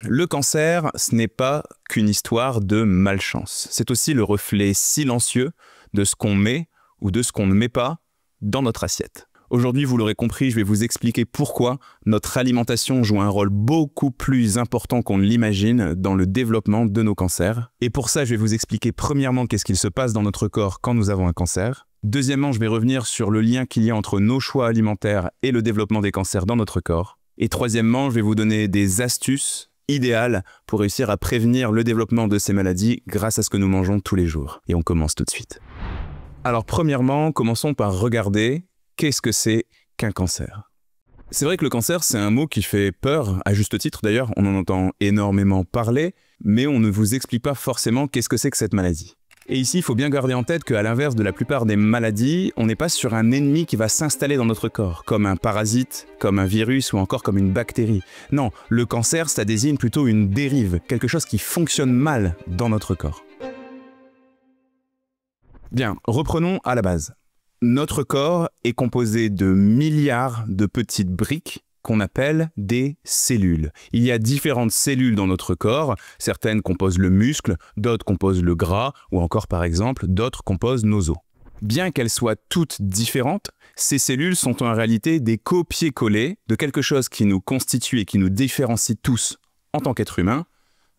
Le cancer, ce n'est pas qu'une histoire de malchance. C'est aussi le reflet silencieux de ce qu'on met ou de ce qu'on ne met pas dans notre assiette. Aujourd'hui, vous l'aurez compris, je vais vous expliquer pourquoi notre alimentation joue un rôle beaucoup plus important qu'on ne l'imagine dans le développement de nos cancers. Et pour ça, je vais vous expliquer premièrement qu'est-ce qu'il se passe dans notre corps quand nous avons un cancer. Deuxièmement, je vais revenir sur le lien qu'il y a entre nos choix alimentaires et le développement des cancers dans notre corps. Et troisièmement, je vais vous donner des astuces idéales pour réussir à prévenir le développement de ces maladies grâce à ce que nous mangeons tous les jours. Et on commence tout de suite. Alors premièrement, commençons par regarder qu'est-ce que c'est qu'un cancer. C'est vrai que le cancer, c'est un mot qui fait peur, à juste titre d'ailleurs, on en entend énormément parler, mais on ne vous explique pas forcément qu'est-ce que c'est que cette maladie. Et ici, il faut bien garder en tête qu'à l'inverse de la plupart des maladies, on n'est pas sur un ennemi qui va s'installer dans notre corps, comme un parasite, comme un virus ou encore comme une bactérie. Non, le cancer, ça désigne plutôt une dérive, quelque chose qui fonctionne mal dans notre corps. Bien, reprenons à la base. Notre corps est composé de milliards de petites briques qu'on appelle des cellules. Il y a différentes cellules dans notre corps, certaines composent le muscle, d'autres composent le gras, ou encore par exemple, d'autres composent nos os. Bien qu'elles soient toutes différentes, ces cellules sont en réalité des copier-coller de quelque chose qui nous constitue et qui nous différencie tous en tant qu'être humain,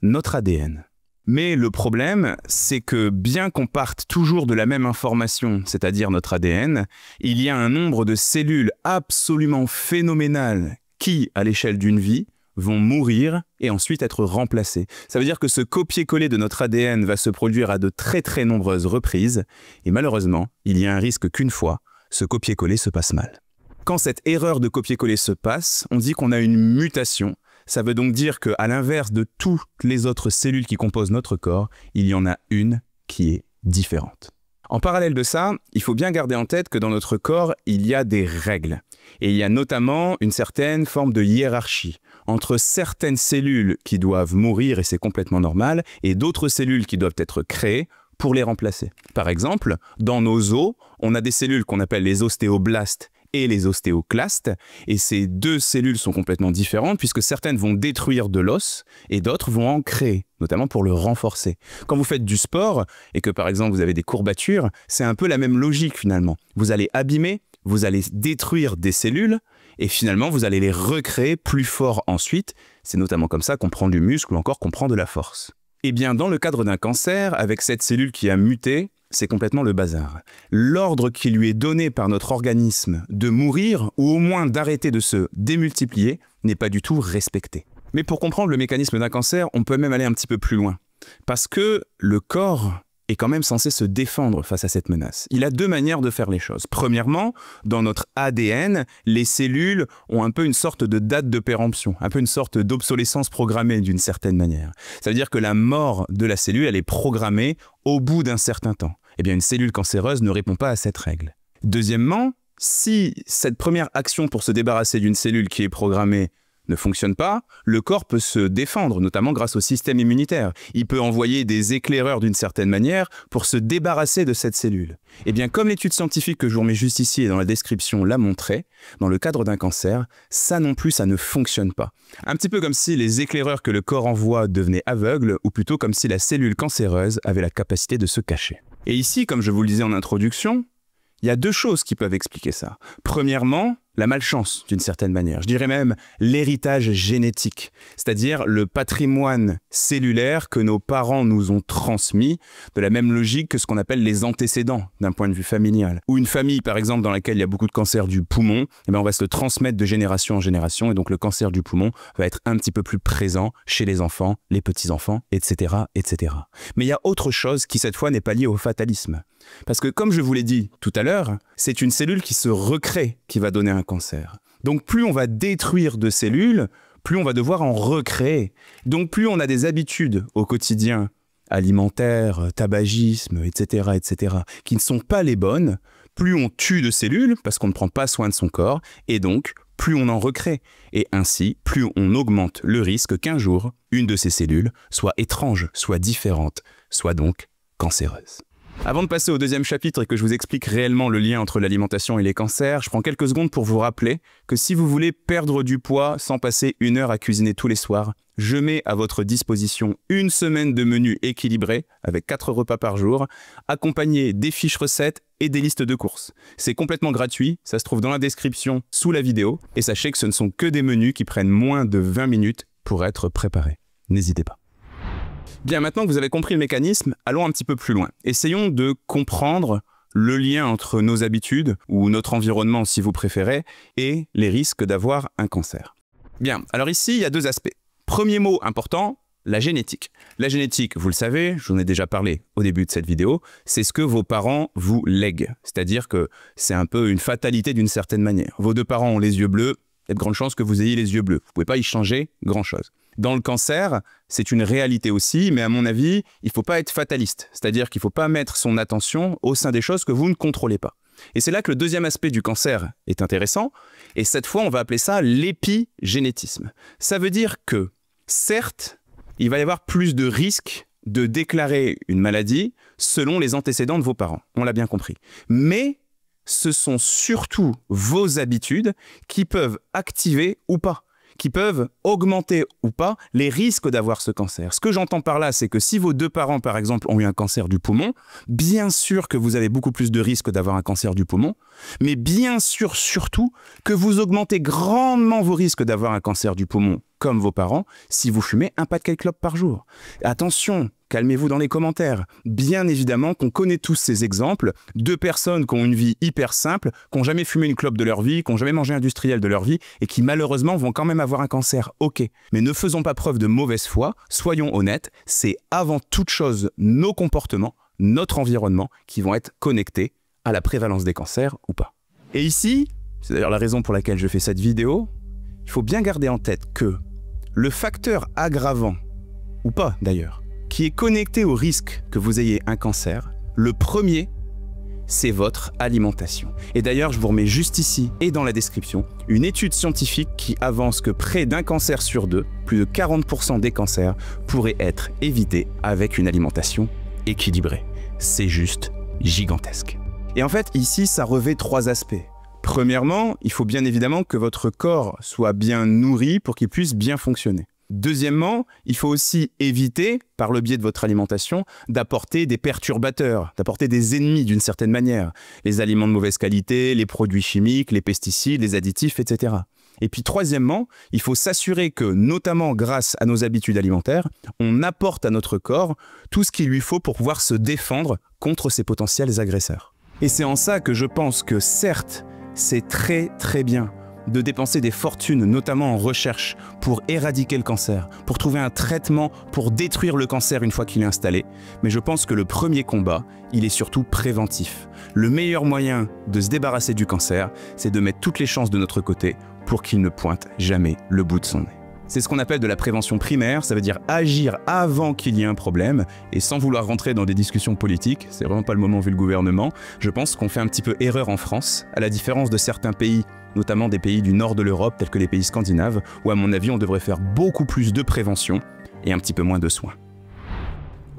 notre ADN. Mais le problème, c'est que bien qu'on parte toujours de la même information, c'est-à-dire notre ADN, il y a un nombre de cellules absolument phénoménales qui, à l'échelle d'une vie, vont mourir et ensuite être remplacées. Ça veut dire que ce copier-coller de notre ADN va se produire à de très nombreuses reprises et malheureusement, il y a un risque qu'une fois, ce copier-coller se passe mal. Quand cette erreur de copier-coller se passe, on dit qu'on a une mutation. Ça veut donc dire qu'à l'inverse de toutes les autres cellules qui composent notre corps, il y en a une qui est différente. En parallèle de ça, il faut bien garder en tête que dans notre corps, il y a des règles. Et il y a notamment une certaine forme de hiérarchie entre certaines cellules qui doivent mourir, et c'est complètement normal, et d'autres cellules qui doivent être créées pour les remplacer. Par exemple, dans nos os, on a des cellules qu'on appelle les ostéoblastes et les ostéoclastes, et ces deux cellules sont complètement différentes puisque certaines vont détruire de l'os et d'autres vont en créer, notamment pour le renforcer. Quand vous faites du sport et que par exemple vous avez des courbatures, c'est un peu la même logique finalement. Vous allez abîmer, vous allez détruire des cellules et finalement vous allez les recréer plus forts ensuite. C'est notamment comme ça qu'on prend du muscle ou encore qu'on prend de la force. Et bien dans le cadre d'un cancer, avec cette cellule qui a muté, c'est complètement le bazar. L'ordre qui lui est donné par notre organisme de mourir ou au moins d'arrêter de se démultiplier n'est pas du tout respecté. Mais pour comprendre le mécanisme d'un cancer, on peut même aller un petit peu plus loin. Parce que le corps est quand même censé se défendre face à cette menace. Il a deux manières de faire les choses. Premièrement, dans notre ADN, les cellules ont un peu une sorte de date de péremption, un peu une sorte d'obsolescence programmée d'une certaine manière. Ça veut dire que la mort de la cellule, elle est programmée au bout d'un certain temps. Eh bien, une cellule cancéreuse ne répond pas à cette règle. Deuxièmement, si cette première action pour se débarrasser d'une cellule qui est programmée ne fonctionne pas, le corps peut se défendre, notamment grâce au système immunitaire. Il peut envoyer des éclaireurs d'une certaine manière pour se débarrasser de cette cellule. Et bien, comme l'étude scientifique que je vous remets juste ici et dans la description l'a montré, dans le cadre d'un cancer, ça non plus, ça ne fonctionne pas. Un petit peu comme si les éclaireurs que le corps envoie devenaient aveugles, ou plutôt comme si la cellule cancéreuse avait la capacité de se cacher. Et ici, comme je vous le disais en introduction, il y a deux choses qui peuvent expliquer ça. Premièrement, la malchance, d'une certaine manière. Je dirais même l'héritage génétique, c'est-à-dire le patrimoine cellulaire que nos parents nous ont transmis, de la même logique que ce qu'on appelle les antécédents d'un point de vue familial. Ou une famille, par exemple, dans laquelle il y a beaucoup de cancers du poumon, eh bien, on va se le transmettre de génération en génération, et donc le cancer du poumon va être un petit peu plus présent chez les enfants, les petits-enfants, etc., etc. Mais il y a autre chose qui, cette fois, n'est pas liée au fatalisme. Parce que, comme je vous l'ai dit tout à l'heure, c'est une cellule qui se recrée qui va donner un cancer. Donc plus on va détruire de cellules, plus on va devoir en recréer. Donc plus on a des habitudes au quotidien, alimentaires, tabagisme, etc., qui ne sont pas les bonnes, plus on tue de cellules parce qu'on ne prend pas soin de son corps, et donc plus on en recrée. Et ainsi, plus on augmente le risque qu'un jour, une de ces cellules soit étrange, soit différente, soit donc cancéreuse. Avant de passer au deuxième chapitre et que je vous explique réellement le lien entre l'alimentation et les cancers, je prends quelques secondes pour vous rappeler que si vous voulez perdre du poids sans passer 1 heure à cuisiner tous les soirs, je mets à votre disposition une semaine de menu équilibré avec 4 repas par jour, accompagné des fiches recettes et des listes de courses. C'est complètement gratuit, ça se trouve dans la description sous la vidéo, et sachez que ce ne sont que des menus qui prennent moins de 20 minutes pour être préparés. N'hésitez pas. Bien, maintenant que vous avez compris le mécanisme, allons un petit peu plus loin. Essayons de comprendre le lien entre nos habitudes, ou notre environnement si vous préférez, et les risques d'avoir un cancer. Bien, alors ici, il y a 2 aspects. Premier mot important, la génétique. La génétique, vous le savez, j'en ai déjà parlé au début de cette vidéo, c'est ce que vos parents vous lèguent. C'est-à-dire que c'est un peu une fatalité d'une certaine manière. Vos 2 parents ont les yeux bleus, il y a de grandes chances que vous ayez les yeux bleus. Vous ne pouvez pas y changer grand-chose. Dans le cancer, c'est une réalité aussi, mais à mon avis, il ne faut pas être fataliste. C'est-à-dire qu'il ne faut pas mettre son attention au sein des choses que vous ne contrôlez pas. Et c'est là que le deuxième aspect du cancer est intéressant, et cette fois, on va appeler ça l'épigénétisme. Ça veut dire que, certes, il va y avoir plus de risques de déclarer une maladie selon les antécédents de vos parents. On l'a bien compris. Mais ce sont surtout vos habitudes qui peuvent activer ou pas, qui peuvent augmenter ou pas les risques d'avoir ce cancer. Ce que j'entends par là, c'est que si vos 2 parents, par exemple, ont eu un cancer du poumon, bien sûr que vous avez beaucoup plus de risques d'avoir un cancer du poumon, mais bien sûr, surtout, que vous augmentez grandement vos risques d'avoir un cancer du poumon, comme vos parents, si vous fumez un paquet de clopes par jour. Attention, calmez-vous dans les commentaires. Bien évidemment qu'on connaît tous ces exemples de personnes qui ont une vie hyper simple, qui n'ont jamais fumé une clope de leur vie, qui n'ont jamais mangé industriel de leur vie et qui malheureusement vont quand même avoir un cancer. Ok, mais ne faisons pas preuve de mauvaise foi, soyons honnêtes, c'est avant toute chose nos comportements, notre environnement qui vont être connectés à la prévalence des cancers ou pas. Et ici, c'est d'ailleurs la raison pour laquelle je fais cette vidéo, il faut bien garder en tête que le facteur aggravant, ou pas d'ailleurs, qui est connecté au risque que vous ayez un cancer, le premier, c'est votre alimentation. Et d'ailleurs, je vous remets juste ici et dans la description une étude scientifique qui avance que près d'un cancer sur 2, plus de 40% des cancers, pourraient être évités avec une alimentation équilibrée. C'est juste gigantesque. Et en fait, ici, ça revêt 3 aspects. Premièrement, il faut bien évidemment que votre corps soit bien nourri pour qu'il puisse bien fonctionner. Deuxièmement, il faut aussi éviter, par le biais de votre alimentation, d'apporter des perturbateurs, d'apporter des ennemis d'une certaine manière. Les aliments de mauvaise qualité, les produits chimiques, les pesticides, les additifs, etc. Et puis troisièmement, il faut s'assurer que, notamment grâce à nos habitudes alimentaires, on apporte à notre corps tout ce qu'il lui faut pour pouvoir se défendre contre ces potentiels agresseurs. Et c'est en ça que je pense que certes, c'est très bien de dépenser des fortunes, notamment en recherche, pour éradiquer le cancer, pour trouver un traitement, pour détruire le cancer une fois qu'il est installé. Mais je pense que le premier combat, il est surtout préventif. Le meilleur moyen de se débarrasser du cancer, c'est de mettre toutes les chances de notre côté pour qu'il ne pointe jamais le bout de son nez. C'est ce qu'on appelle de la prévention primaire, ça veut dire agir avant qu'il y ait un problème, et sans vouloir rentrer dans des discussions politiques, c'est vraiment pas le moment vu le gouvernement, je pense qu'on fait un petit peu erreur en France, à la différence de certains pays, notamment des pays du nord de l'Europe, tels que les pays scandinaves, où à mon avis on devrait faire beaucoup plus de prévention et un petit peu moins de soins.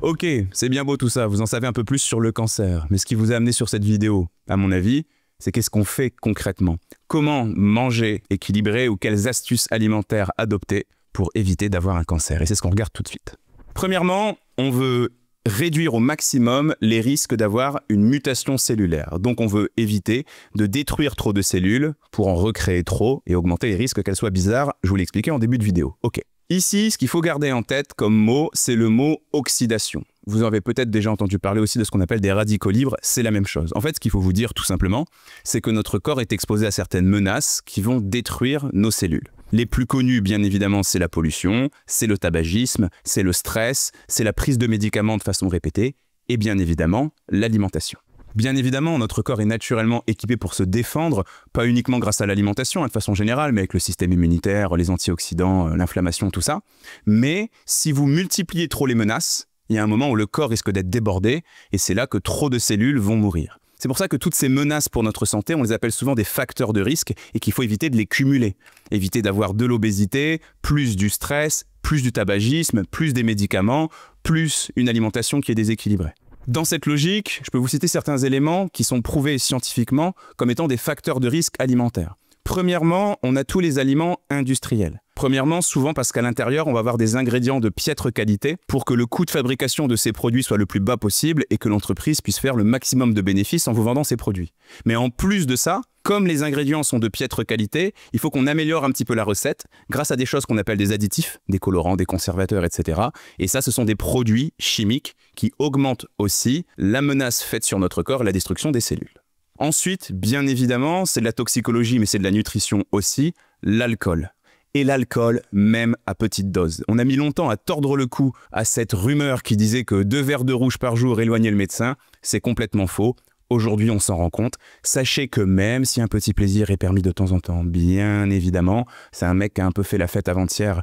Ok, c'est bien beau tout ça, vous en savez un peu plus sur le cancer, mais ce qui vous a amené sur cette vidéo, à mon avis, c'est qu'est-ce qu'on fait concrètement? Comment manger équilibré ou quelles astuces alimentaires adopter pour éviter d'avoir un cancer? Et c'est ce qu'on regarde tout de suite. Premièrement, on veut réduire au maximum les risques d'avoir une mutation cellulaire. Donc on veut éviter de détruire trop de cellules pour en recréer trop et augmenter les risques qu'elles soient bizarres. Je vous l'ai expliqué en début de vidéo. Ok. Ici, ce qu'il faut garder en tête comme mot, c'est le mot oxydation. Vous en avez peut-être déjà entendu parler aussi de ce qu'on appelle des radicaux libres, c'est la même chose. En fait, ce qu'il faut vous dire tout simplement, c'est que notre corps est exposé à certaines menaces qui vont détruire nos cellules. Les plus connus, bien évidemment, c'est la pollution, c'est le tabagisme, c'est le stress, c'est la prise de médicaments de façon répétée, et bien évidemment, l'alimentation. Bien évidemment, notre corps est naturellement équipé pour se défendre, pas uniquement grâce à l'alimentation, de façon générale, mais avec le système immunitaire, les antioxydants, l'inflammation, tout ça. Mais si vous multipliez trop les menaces, il y a un moment où le corps risque d'être débordé, et c'est là que trop de cellules vont mourir. C'est pour ça que toutes ces menaces pour notre santé, on les appelle souvent des facteurs de risque, et qu'il faut éviter de les cumuler. Éviter d'avoir de l'obésité, plus du stress, plus du tabagisme, plus des médicaments, plus une alimentation qui est déséquilibrée. Dans cette logique, je peux vous citer certains éléments qui sont prouvés scientifiquement comme étant des facteurs de risque alimentaires. Premièrement, on a tous les aliments industriels. Premièrement, souvent parce qu'à l'intérieur, on va avoir des ingrédients de piètre qualité pour que le coût de fabrication de ces produits soit le plus bas possible et que l'entreprise puisse faire le maximum de bénéfices en vous vendant ces produits. Mais en plus de ça, comme les ingrédients sont de piètre qualité, il faut qu'on améliore un petit peu la recette grâce à des choses qu'on appelle des additifs, des colorants, des conservateurs, etc. Et ça, ce sont des produits chimiques qui augmentent aussi la menace faite sur notre corps et la destruction des cellules. Ensuite, bien évidemment, c'est de la toxicologie, mais c'est de la nutrition aussi, l'alcool. Et l'alcool, même à petite dose. On a mis longtemps à tordre le cou à cette rumeur qui disait que 2 verres de rouge par jour éloignaient le médecin. C'est complètement faux. Aujourd'hui, on s'en rend compte. Sachez que même si un petit plaisir est permis de temps en temps, bien évidemment, c'est un mec qui a un peu fait la fête avant-hier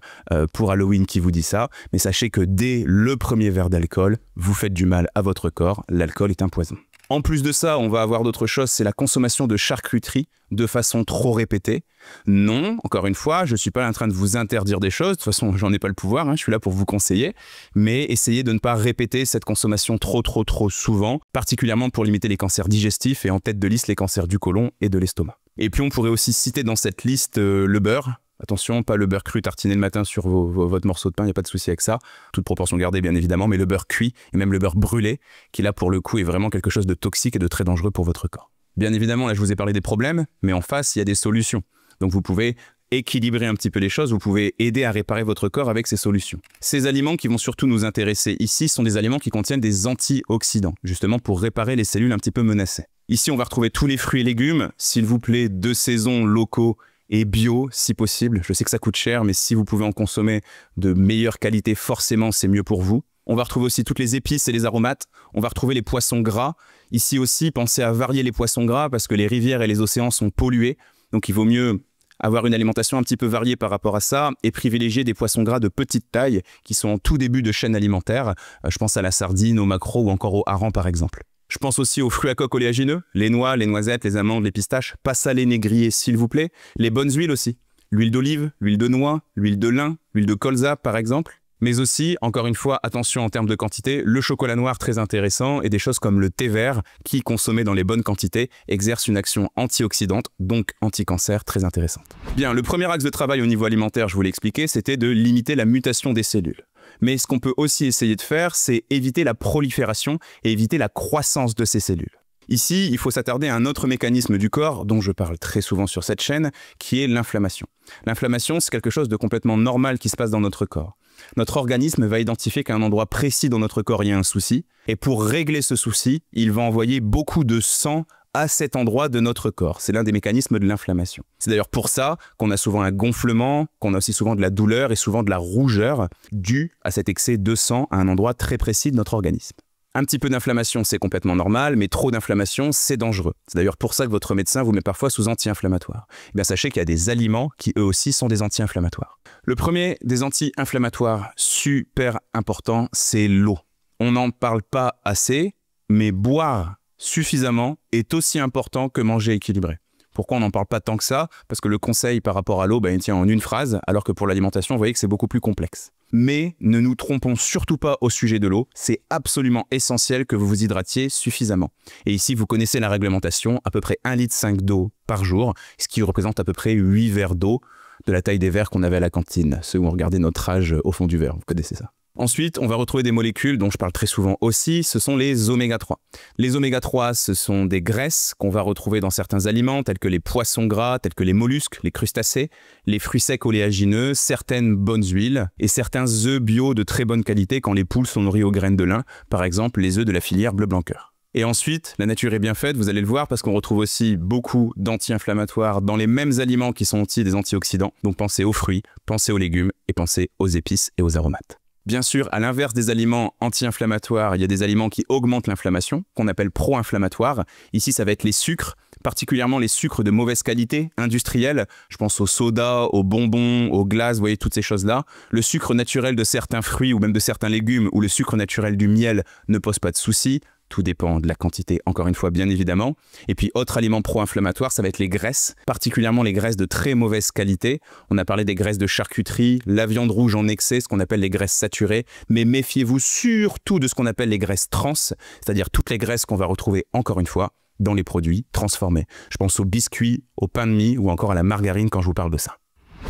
pour Halloween qui vous dit ça, mais sachez que dès le premier verre d'alcool, vous faites du mal à votre corps. L'alcool est un poison. En plus de ça, on va avoir d'autres choses, c'est la consommation de charcuterie de façon trop répétée. Non, encore une fois, je ne suis pas en train de vous interdire des choses, de toute façon, j'en ai pas le pouvoir, je suis là pour vous conseiller, mais essayez de ne pas répéter cette consommation trop souvent, particulièrement pour limiter les cancers digestifs et en tête de liste les cancers du côlon et de l'estomac. Et puis on pourrait aussi citer dans cette liste le beurre. Attention, pas le beurre cru tartiné le matin sur votre morceau de pain, il n'y a pas de souci avec ça. Toute proportion gardée, bien évidemment, mais le beurre cuit et même le beurre brûlé, qui là, pour le coup, est vraiment quelque chose de toxique et de très dangereux pour votre corps. Bien évidemment, là, je vous ai parlé des problèmes, mais en face, il y a des solutions. Donc, vous pouvez équilibrer un petit peu les choses, vous pouvez aider à réparer votre corps avec ces solutions. Ces aliments qui vont surtout nous intéresser ici sont des aliments qui contiennent des antioxydants, justement pour réparer les cellules un petit peu menacées. Ici, on va retrouver tous les fruits et légumes, s'il vous plaît, de saison, locaux, et bio si possible. Je sais que ça coûte cher, mais si vous pouvez en consommer de meilleure qualité, forcément c'est mieux pour vous. On va retrouver aussi toutes les épices et les aromates. On va retrouver les poissons gras. Ici aussi, pensez à varier les poissons gras parce que les rivières et les océans sont pollués. Donc il vaut mieux avoir une alimentation un petit peu variée par rapport à ça et privilégier des poissons gras de petite taille qui sont en tout début de chaîne alimentaire. Je pense à la sardine, au maquereau ou encore au hareng par exemple. Je pense aussi aux fruits à coque oléagineux, les noix, les noisettes, les amandes, les pistaches, pas salés ni grillés s'il vous plaît, les bonnes huiles aussi, l'huile d'olive, l'huile de noix, l'huile de lin, l'huile de colza par exemple, mais aussi, encore une fois, attention en termes de quantité, le chocolat noir très intéressant et des choses comme le thé vert qui, consommé dans les bonnes quantités, exerce une action antioxydante, donc anti-cancer très intéressante. Bien, le premier axe de travail au niveau alimentaire, je vous l'ai expliqué, c'était de limiter la mutation des cellules. Mais ce qu'on peut aussi essayer de faire, c'est éviter la prolifération et éviter la croissance de ces cellules. Ici, il faut s'attarder à un autre mécanisme du corps, dont je parle très souvent sur cette chaîne, qui est l'inflammation. L'inflammation, c'est quelque chose de complètement normal qui se passe dans notre corps. Notre organisme va identifier qu'à un endroit précis dans notre corps, il y a un souci, et pour régler ce souci, il va envoyer beaucoup de sang à cet endroit de notre corps. C'est l'un des mécanismes de l'inflammation. C'est d'ailleurs pour ça qu'on a souvent un gonflement, qu'on a aussi souvent de la douleur et souvent de la rougeur due à cet excès de sang à un endroit très précis de notre organisme. Un petit peu d'inflammation, c'est complètement normal, mais trop d'inflammation, c'est dangereux. C'est d'ailleurs pour ça que votre médecin vous met parfois sous anti-inflammatoire. Eh bien, sachez qu'il y a des aliments qui eux aussi sont des anti-inflammatoires. Le premier des anti-inflammatoires super important, c'est l'eau. On n'en parle pas assez, mais boire suffisamment est aussi important que manger équilibré. Pourquoi on n'en parle pas tant que ça? Parce que le conseil par rapport à l'eau, il tient en une phrase, alors que pour l'alimentation, vous voyez que c'est beaucoup plus complexe. Mais ne nous trompons surtout pas au sujet de l'eau, c'est absolument essentiel que vous vous hydratiez suffisamment. Et ici, vous connaissez la réglementation, à peu près 1,5 litre d'eau par jour, ce qui représente à peu près 8 verres d'eau de la taille des verres qu'on avait à la cantine, ceux où on regardait notre âge au fond du verre, vous connaissez ça. Ensuite, on va retrouver des molécules dont je parle très souvent aussi, ce sont les oméga 3. Les oméga 3, ce sont des graisses qu'on va retrouver dans certains aliments, tels que les poissons gras, tels que les mollusques, les crustacés, les fruits secs oléagineux, certaines bonnes huiles et certains œufs bio de très bonne qualité quand les poules sont nourries aux graines de lin, par exemple les œufs de la filière bleu blanc cœur. Et ensuite, la nature est bien faite, vous allez le voir, parce qu'on retrouve aussi beaucoup d'anti-inflammatoires dans les mêmes aliments qui sont aussi des antioxydants. Donc pensez aux fruits, pensez aux légumes et pensez aux épices et aux aromates. Bien sûr, à l'inverse des aliments anti-inflammatoires, il y a des aliments qui augmentent l'inflammation, qu'on appelle pro-inflammatoires. Ici, ça va être les sucres, particulièrement les sucres de mauvaise qualité, industriels. Je pense aux sodas, aux bonbons, aux glaces, vous voyez, toutes ces choses-là. Le sucre naturel de certains fruits ou même de certains légumes ou le sucre naturel du miel ne pose pas de soucis. Tout dépend de la quantité, encore une fois, bien évidemment. Et puis, autre aliment pro-inflammatoire, ça va être les graisses, particulièrement les graisses de très mauvaise qualité. On a parlé des graisses de charcuterie, la viande rouge en excès, ce qu'on appelle les graisses saturées. Mais méfiez-vous surtout de ce qu'on appelle les graisses trans, c'est-à-dire toutes les graisses qu'on va retrouver, encore une fois, dans les produits transformés. Je pense aux biscuits, au pain de mie ou encore à la margarine quand je vous parle de ça.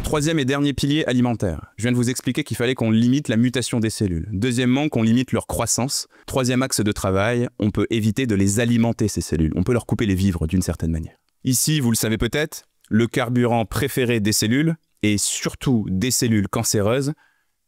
Troisième et dernier pilier alimentaire. Je viens de vous expliquer qu'il fallait qu'on limite la mutation des cellules. Deuxièmement, qu'on limite leur croissance. Troisième axe de travail, on peut éviter de les alimenter, ces cellules. On peut leur couper les vivres d'une certaine manière. Ici, vous le savez peut-être, le carburant préféré des cellules, et surtout des cellules cancéreuses,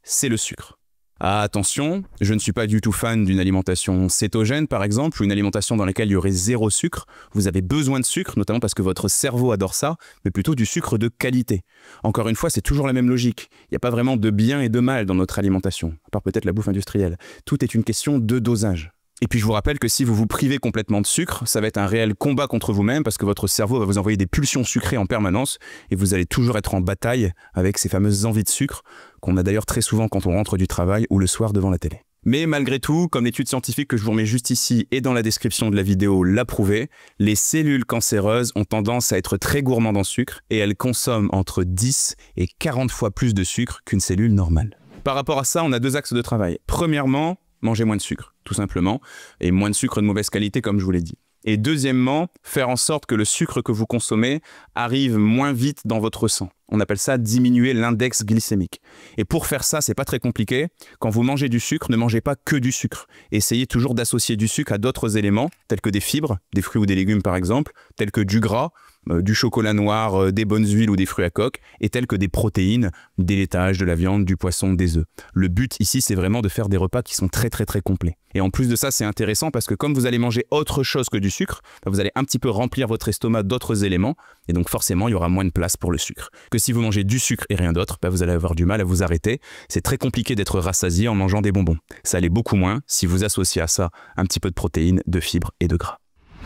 c'est le sucre. Ah, attention, je ne suis pas du tout fan d'une alimentation cétogène par exemple, ou une alimentation dans laquelle il y aurait zéro sucre. Vous avez besoin de sucre, notamment parce que votre cerveau adore ça, mais plutôt du sucre de qualité. Encore une fois, c'est toujours la même logique. Il n'y a pas vraiment de bien et de mal dans notre alimentation, à part peut-être la bouffe industrielle. Tout est une question de dosage. Et puis je vous rappelle que si vous vous privez complètement de sucre, ça va être un réel combat contre vous-même parce que votre cerveau va vous envoyer des pulsions sucrées en permanence et vous allez toujours être en bataille avec ces fameuses envies de sucre qu'on a d'ailleurs très souvent quand on rentre du travail ou le soir devant la télé. Mais malgré tout, comme l'étude scientifique que je vous remets juste ici et dans la description de la vidéo l'a prouvé, les cellules cancéreuses ont tendance à être très gourmandes en sucre et elles consomment entre 10 et 40 fois plus de sucre qu'une cellule normale. Par rapport à ça, on a deux axes de travail. Premièrement, manger moins de sucre, tout simplement, et moins de sucre de mauvaise qualité, comme je vous l'ai dit. Et deuxièmement, faire en sorte que le sucre que vous consommez arrive moins vite dans votre sang. On appelle ça diminuer l'index glycémique. Et pour faire ça, c'est pas très compliqué. Quand vous mangez du sucre, ne mangez pas que du sucre. Essayez toujours d'associer du sucre à d'autres éléments, tels que des fibres, des fruits ou des légumes par exemple, tels que du gras, du chocolat noir, des bonnes huiles ou des fruits à coque, et tels que des protéines, des laitages, de la viande, du poisson, des œufs. Le but ici, c'est vraiment de faire des repas qui sont très complets. Et en plus de ça, c'est intéressant parce que comme vous allez manger autre chose que du sucre, vous allez un petit peu remplir votre estomac d'autres éléments, et donc forcément, il y aura moins de place pour le sucre. Que si vous mangez du sucre et rien d'autre, vous allez avoir du mal à vous arrêter. C'est très compliqué d'être rassasié en mangeant des bonbons. Ça l'est beaucoup moins si vous associez à ça un petit peu de protéines, de fibres et de gras.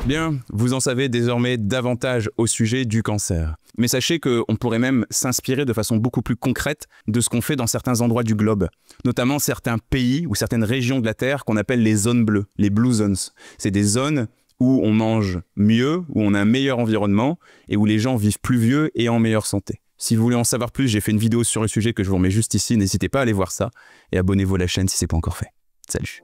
Bien, vous en savez désormais davantage au sujet du cancer. Mais sachez qu'on pourrait même s'inspirer de façon beaucoup plus concrète de ce qu'on fait dans certains endroits du globe, notamment certains pays ou certaines régions de la Terre qu'on appelle les zones bleues, les blue zones. C'est des zones où on mange mieux, où on a un meilleur environnement et où les gens vivent plus vieux et en meilleure santé. Si vous voulez en savoir plus, j'ai fait une vidéo sur le sujet que je vous remets juste ici, n'hésitez pas à aller voir ça et abonnez-vous à la chaîne si ce n'est pas encore fait. Salut!